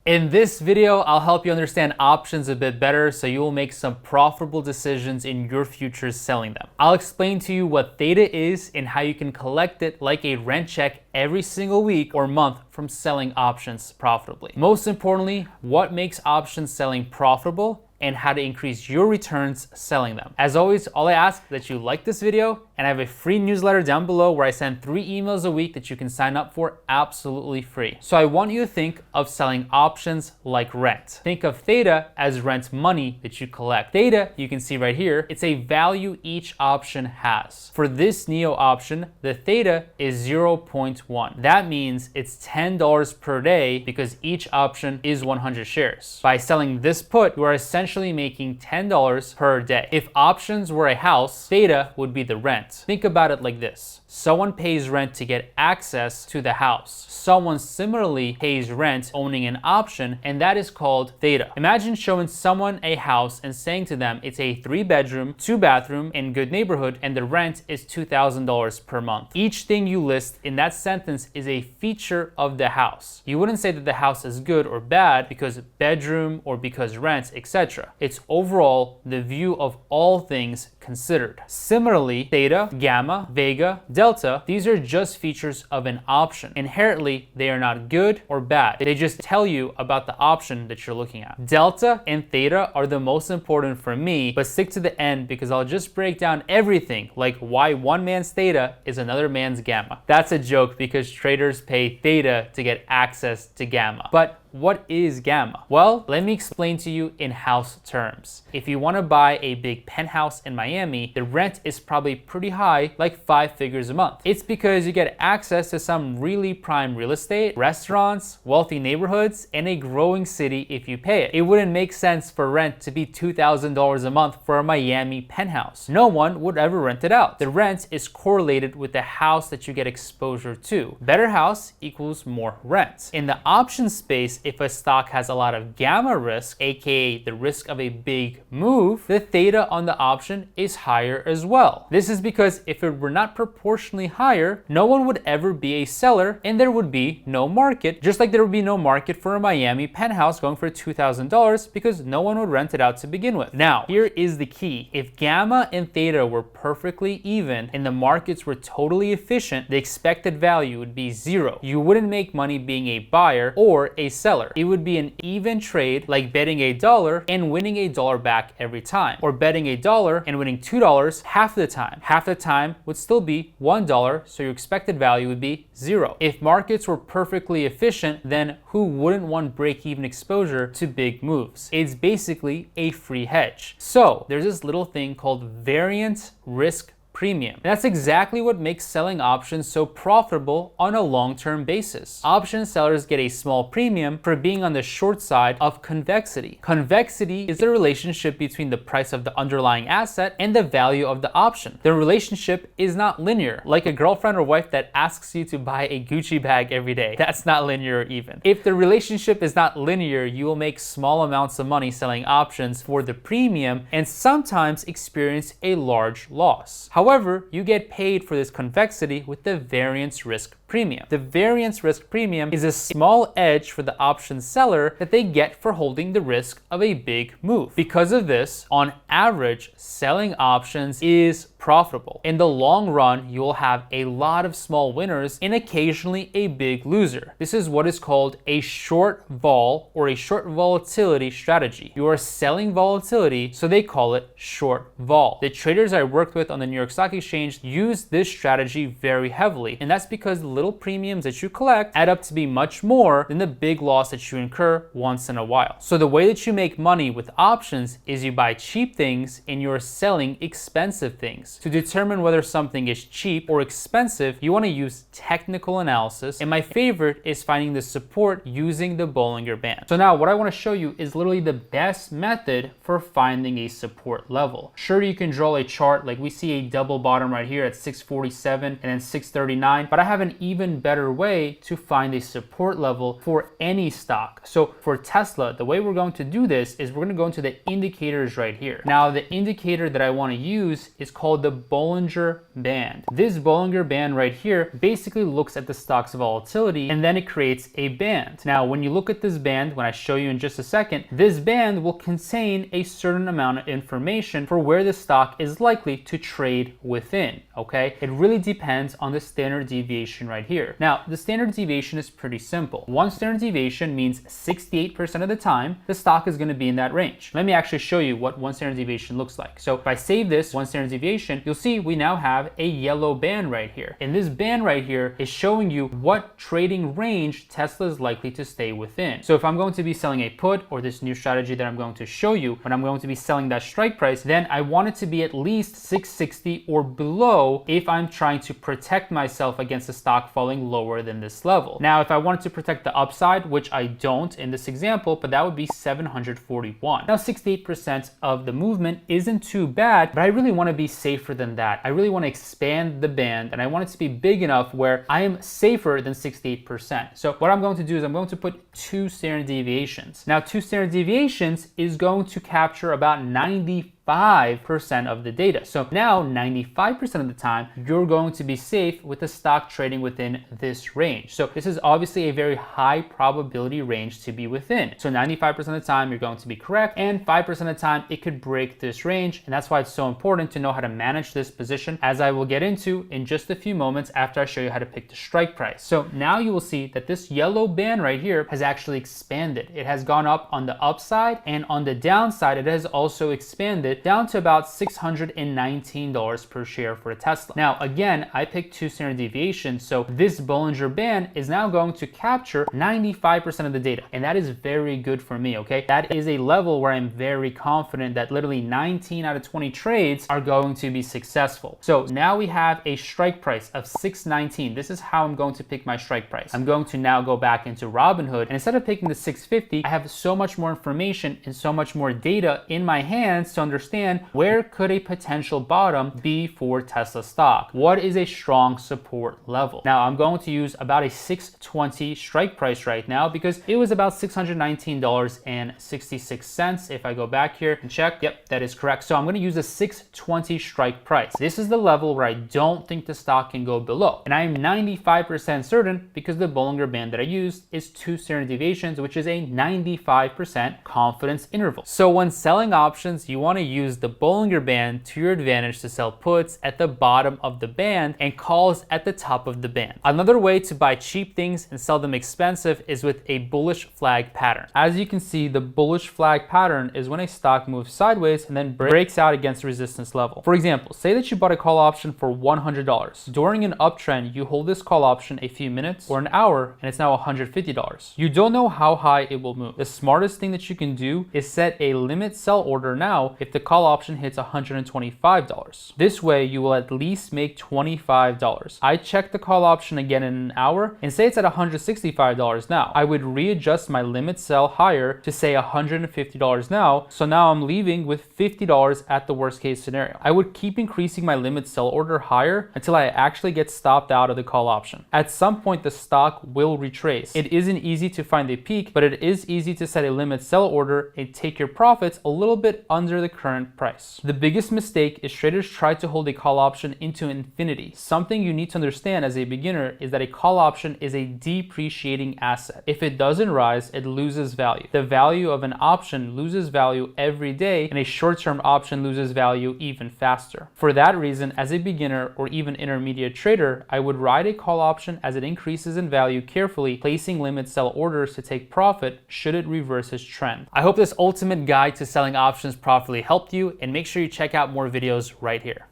In this video, I'll help you understand options a bit better so you will make some profitable decisions in your future selling them. I'll explain to you what Theta is and how you can collect it like a rent check every single week or month from selling options profitably. Most importantly, what makes options selling profitable and how to increase your returns selling them. As always, all I ask is that you like this video, and I have a free newsletter down below where I send 3 emails a week that you can sign up for absolutely free. So I want you to think of selling options like rent. Think of Theta as rent money that you collect. Theta, you can see right here, it's a value each option has. For this NEO option, the Theta is 0.1. That means it's $10 per day because each option is 100 shares. By selling this put, you are essentially making $10 per day. If options were a house, Theta would be the rent. Think about it like this. Someone pays rent to get access to the house. Someone similarly pays rent owning an option, and that is called Theta. Imagine showing someone a house and saying to them it's a 3-bedroom, 2-bathroom in good neighborhood, and the rent is $2,000 per month. Each thing you list in that sentence is a feature of the house. You wouldn't say that the house is good or bad because bedroom or because rent, etc. It's overall the view of all things considered. Similarly, Theta, Gamma, Vega, Delta, these are just features of an option. Inherently, they are not good or bad. They just tell you about the option that you're looking at. Delta and Theta are the most important for me, but stick to the end because I'll just break down everything, like why one man's Theta is another man's Gamma. That's a joke because traders pay Theta to get access to Gamma. But what is Gamma? Well, let me explain to you in house terms. If you want to buy a big penthouse in Miami, the rent is probably pretty high, like 5 figures a month. It's because you get access to some really prime real estate, restaurants, wealthy neighborhoods, and a growing city if you pay it. It wouldn't make sense for rent to be $2,000 a month for a Miami penthouse. No one would ever rent it out. The rent is correlated with the house that you get exposure to. Better house equals more rent. In the option space, if a stock has a lot of gamma risk, aka the risk of a big move, the Theta on the option is higher as well. This is because if it were not proportionally higher, no one would ever be a seller and there would be no market, just like there would be no market for a Miami penthouse going for $2,000 because no one would rent it out to begin with. Now, here is the key. If Gamma and Theta were perfectly even and the markets were totally efficient, the expected value would be 0. You wouldn't make money being a buyer or a seller. It would be an even trade, like betting $1 and winning $1 back every time, or betting $1 and winning $2 half the time. Half the time would still be $1, so your expected value would be 0. If markets were perfectly efficient, then who wouldn't want break-even exposure to big moves? It's basically a free hedge. So there's this little thing called variance risk premium. And that's exactly what makes selling options so profitable on a long-term basis. Option sellers get a small premium for being on the short side of convexity. Convexity is the relationship between the price of the underlying asset and the value of the option. The relationship is not linear, like a girlfriend or wife that asks you to buy a Gucci bag every day. That's not linear even. If the relationship is not linear, you will make small amounts of money selling options for the premium and sometimes experience a large loss. However, you get paid for this convexity with the variance risk premium. The variance risk premium is a small edge for the option seller that they get for holding the risk of a big move. Because of this, on average, selling options is profitable. In the long run, you will have a lot of small winners and occasionally a big loser. This is what is called a short vol or a short volatility strategy. You are selling volatility, so they call it short vol. The traders I worked with on the New York Stock Exchange use this strategy very heavily, and that's because the little premiums that you collect add up to be much more than the big loss that you incur once in a while. So the way that you make money with options is you buy cheap things and you're selling expensive things. To determine whether something is cheap or expensive, you want to use technical analysis, and my favorite is finding the support using the Bollinger Band. So now what I want to show you is literally the best method for finding a support level. Sure, you can draw a chart like we see a double bottom right here at 647 and then 639, but I have an even better way to find a support level for any stock. So for Tesla, the way we're going to do this is we're going to go into the indicators right here. Now, the indicator that I want to use is called the Bollinger Band. This Bollinger Band right here basically looks at the stock's volatility and then it creates a band. Now, when you look at this band, when I show you in just a second, this band will contain a certain amount of information for where the stock is likely to trade within, okay? It really depends on the standard deviation right here. Now, the standard deviation is pretty simple. One standard deviation means 68% of the time, the stock is going to be in that range. Let me actually show you what one standard deviation looks like. So if I save this one standard deviation, you'll see we now have a yellow band right here. And this band right here is showing you what trading range Tesla is likely to stay within. So if I'm going to be selling a put or this new strategy that I'm going to show you, when I'm going to be selling that strike price, then I want it to be at least 660 or below if I'm trying to protect myself against the stock falling lower than this level. Now, if I wanted to protect the upside, which I don't in this example, but that would be 741. Now, 68% of the movement isn't too bad, but I really want to be safer than that. I really want to expand the band and I want it to be big enough where I am safer than 68%. So what I'm going to do is I'm going to put 2 standard deviations. Now, 2 standard deviations is going to capture about 95% of the data. So now 95% of the time, you're going to be safe with the stock trading within this range. So this is obviously a very high probability range to be within. So 95% of the time, you're going to be correct, and 5% of the time, it could break this range. And that's why it's so important to know how to manage this position, as I will get into in just a few moments after I show you how to pick the strike price. So now you will see that this yellow band right here has actually expanded. It has gone up on the upside, and on the downside, it has also expanded down to about $619 per share for a Tesla. Now, again, I picked 2 standard deviations, so this Bollinger Band is now going to capture 95% of the data, and that is very good for me, okay? That is a level where I'm very confident that literally 19 out of 20 trades are going to be successful. So now we have a strike price of $619. This is how I'm going to pick my strike price. I'm going to now go back into Robinhood, and instead of picking the 650, I have so much more information and so much more data in my hands to understand where could a potential bottom be for Tesla stock. What is a strong support level? Now, I'm going to use about a 620 strike price right now because it was about $619.66. If I go back here and check, yep, that is correct. So I'm going to use a 620 strike price. This is the level where I don't think the stock can go below. And I am 95% certain because the Bollinger Band that I used is 2 standard deviations, which is a 95% confidence interval. So when selling options, you want to use the Bollinger Band to your advantage to sell puts at the bottom of the band and calls at the top of the band. Another way to buy cheap things and sell them expensive is with a bullish flag pattern. As you can see, the bullish flag pattern is when a stock moves sideways and then breaks out against the resistance level. For example, say that you bought a call option for $100. During an uptrend, you hold this call option a few minutes or an hour and it's now $150. You don't know how high it will move. The smartest thing that you can do is set a limit sell order now if the call option hits $125. This way you will at least make $25. I check the call option again in an hour and say it's at $165 now. I would readjust my limit sell higher to say $150 now. So now I'm leaving with $50 at the worst case scenario. I would keep increasing my limit sell order higher until I actually get stopped out of the call option. At some point, the stock will retrace. It isn't easy to find a peak, but it is easy to set a limit sell order and take your profits a little bit under the current price. The biggest mistake is traders try to hold a call option into infinity. Something you need to understand as a beginner is that a call option is a depreciating asset. If it doesn't rise, it loses value. The value of an option loses value every day, and a short-term option loses value even faster. For that reason, as a beginner or even intermediate trader, I would ride a call option as it increases in value carefully, placing limit sell orders to take profit should it reverse its trend. I hope this ultimate guide to selling options properly helped you, and make sure you check out more videos right here.